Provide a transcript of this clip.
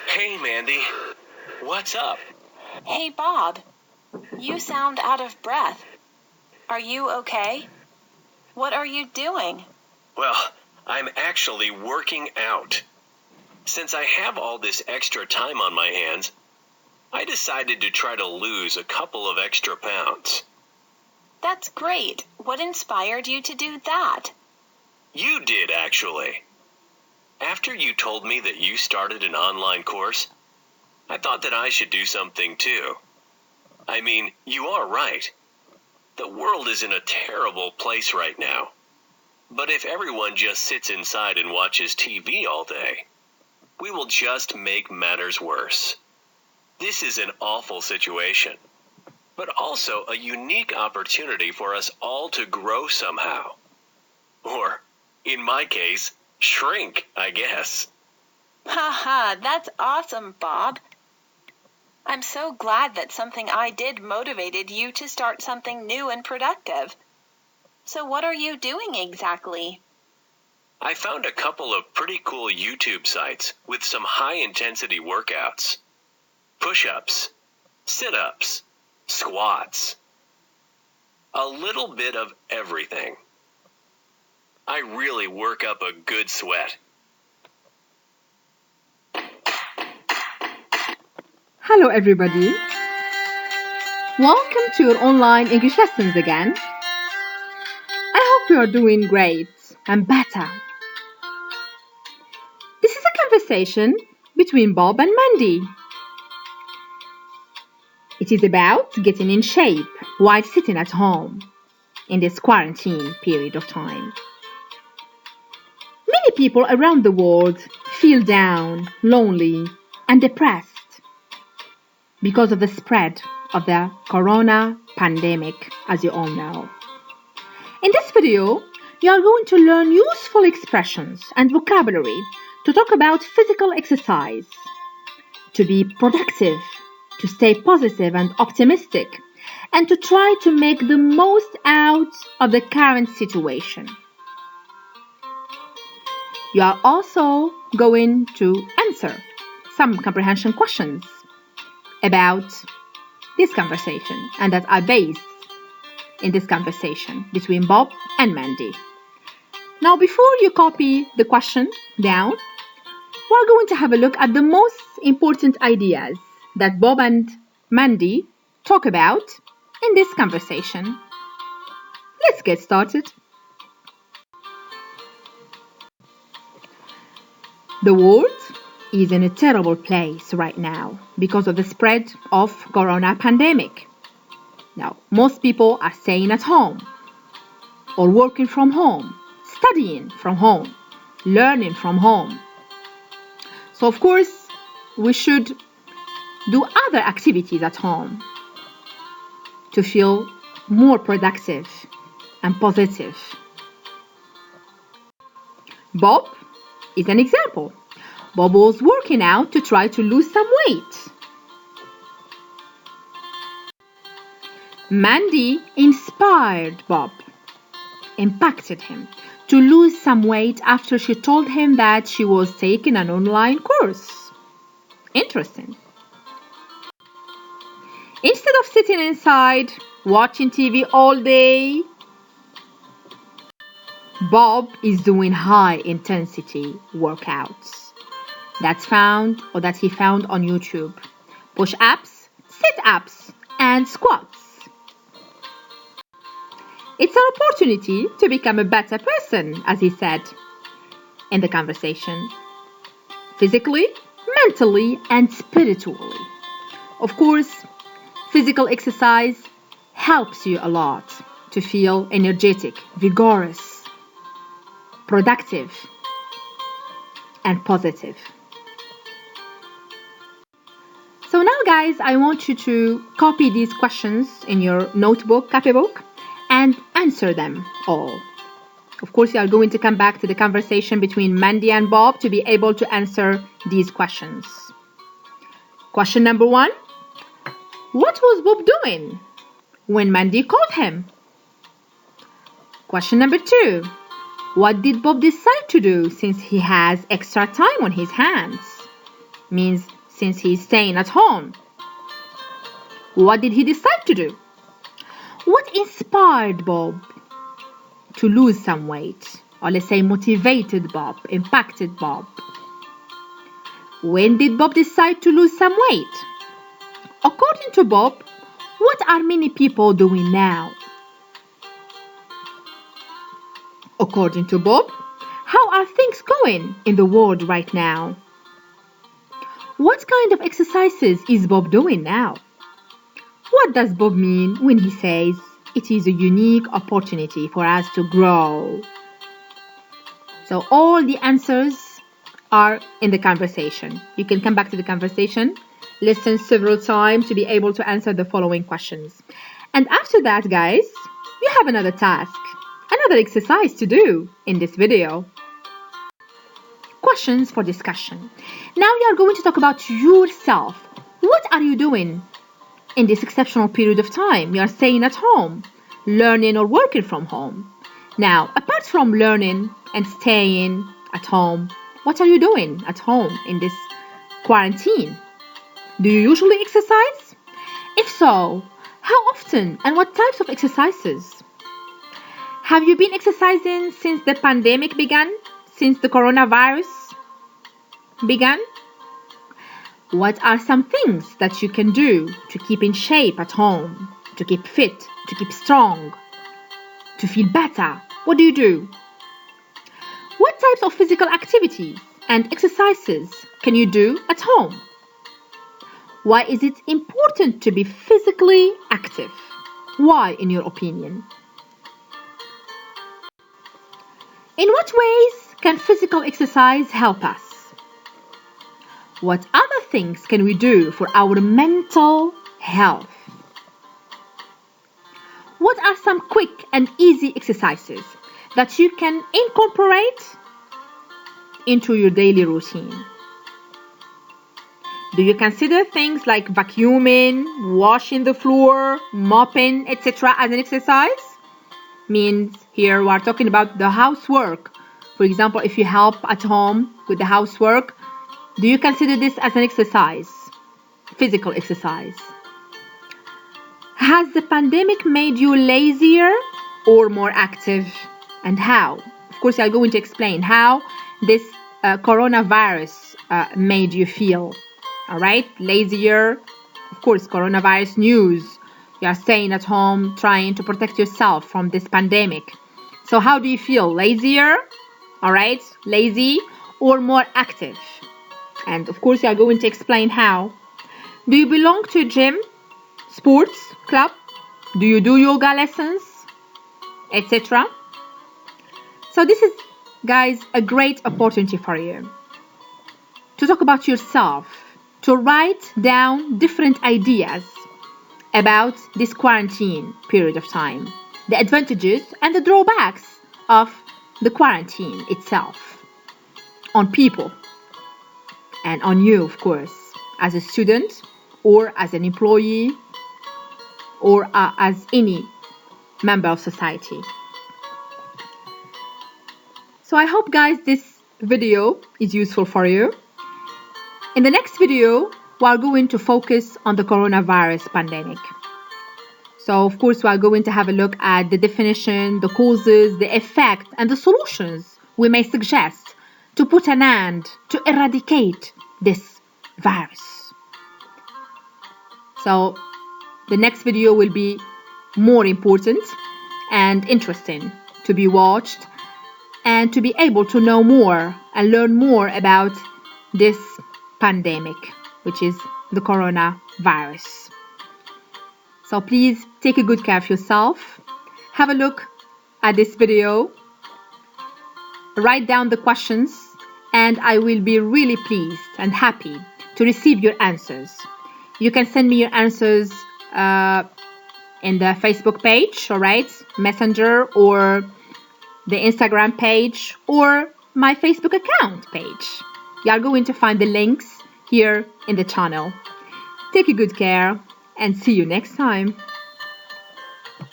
Hey, Mandy. What's up? Hey, Bob. You sound out of breath. Are you okay? What are you doing? Well, I'm actually working out. Since I have all this extra time on my hands, I decided to try to lose a couple of extra pounds. That's great. What inspired you to do that? You did, actually. After you told me that you started an online course, I thought that I should do something too. I mean, you are right. The world is in a terrible place right now. But if everyone just sits inside and watches TV all day, we will just make matters worse. This is an awful situation, but also a unique opportunity for us all to grow somehow. Or, in my case, shrink, I guess. Haha, that's awesome, Bob. I'm so glad that something I did motivated you to start something new and productive. So what are you doing exactly? I found a couple of pretty cool YouTube sites with some high-intensity workouts. Push-ups, sit-ups, squats. A little bit of everything. I really work up a good sweat. Hello everybody. Welcome to your online English lessons again. I hope you are doing great and better. This is a conversation between Bob and Mandy. It is about getting in shape while sitting at home in this quarantine period of time. Many people around the world feel down, lonely, and depressed because of the spread of the corona pandemic, as you all know. In this video, you are going to learn useful expressions and vocabulary to talk about physical exercise, to be productive, to stay positive and optimistic, and to try to make the most out of the current situation. You are also going to answer some comprehension questions about this conversation and that are based in this conversation between Bob and Mandy. Now, before you copy the question down, we're going to have a look at the most important ideas that Bob and Mandy talk about in this conversation. Let's get started. The world is in a terrible place right now because of the spread of corona pandemic. Now, most people are staying at home or working from home, studying from home, learning from home. So, of course, we should do other activities at home to feel more productive and positive. Bob is an example. Bob was working out to try to lose some weight. Mandy inspired Bob, impacted him to lose some weight after she told him that she was taking an online course. Interesting. Instead of sitting inside, watching TV all day, Bob is doing high-intensity workouts that he found on YouTube. Push-ups, sit-ups, and squats. It's an opportunity to become a better person, as he said in the conversation. Physically, mentally, and spiritually. Of course, physical exercise helps you a lot to feel energetic, vigorous, productive, and positive. So now, guys, I want you to copy these questions in your notebook, copybook, and answer them all. Of course, you are going to come back to the conversation between Mandy and Bob to be able to answer these questions. Question number 1. What was Bob doing when Mandy called him? Question number 2. What did Bob decide to do since he has extra time on his hands? Means since he's staying at home. What did he decide to do? What inspired Bob to lose some weight? Or let's say motivated Bob, impacted Bob. When did Bob decide to lose some weight? According to Bob, what are many people doing now? According to Bob, how are things going in the world right now? What kind of exercises is Bob doing now? What does Bob mean when he says it is a unique opportunity for us to grow? So all the answers are in the conversation. You can come back to the conversation, listen several times to be able to answer the following questions. And after that, guys, you have another task, another exercise to do in this video. Questions for discussion. Now you are going to talk about yourself. What are you doing in this exceptional period of time? You are staying at home, learning or working from home. Now, apart from learning and staying at home, what are you doing at home in this quarantine? Do you usually exercise? If so, how often and what types of exercises? Have you been exercising since the pandemic began? Since the coronavirus began? What are some things that you can do to keep in shape at home, to keep fit, to keep strong, to feel better? What do you do? What types of physical activities and exercises can you do at home? Why is it important to be physically active? Why, in your opinion? In what ways can physical exercise help us? What other things can we do for our mental health? What are some quick and easy exercises that you can incorporate into your daily routine? Do you consider things like vacuuming, washing the floor, mopping, etc. as an exercise? Means here we are talking about the housework. For example, if you help at home with the housework, do you consider this as an exercise, physical exercise? Has the pandemic made you lazier or more active, and how? Of course, I'm going to explain how this coronavirus made you feel. All right, lazier, of course, coronavirus news. You are staying at home, trying to protect yourself from this pandemic. So how do you feel? Lazier, all right, lazy, or more active? And of course, you are going to explain how. Do you belong to a gym, sports club? Do you do yoga lessons, etc.? So this is, guys, a great opportunity for you to talk about yourself, to write down different ideas about this quarantine period of time, the advantages and the drawbacks of the quarantine itself on people and on you, of course, as a student or as an employee or as any member of society. So I hope, guys, this video is useful for you. In the next video, we are going to focus on the coronavirus pandemic. So, of course, we are going to have a look at the definition, the causes, the effect, and the solutions we may suggest to put an end, to eradicate this virus. So, the next video will be more important and interesting to be watched and to be able to know more and learn more about this pandemic, which is the coronavirus. So please take a good care of yourself. Have a look at this video. Write down the questions, and I will be really pleased and happy to receive your answers. You can send me your answers in the Facebook page, all right, Messenger, or the Instagram page, or my Facebook account page. You are going to find the links here in the channel. Take a good care and see you next time.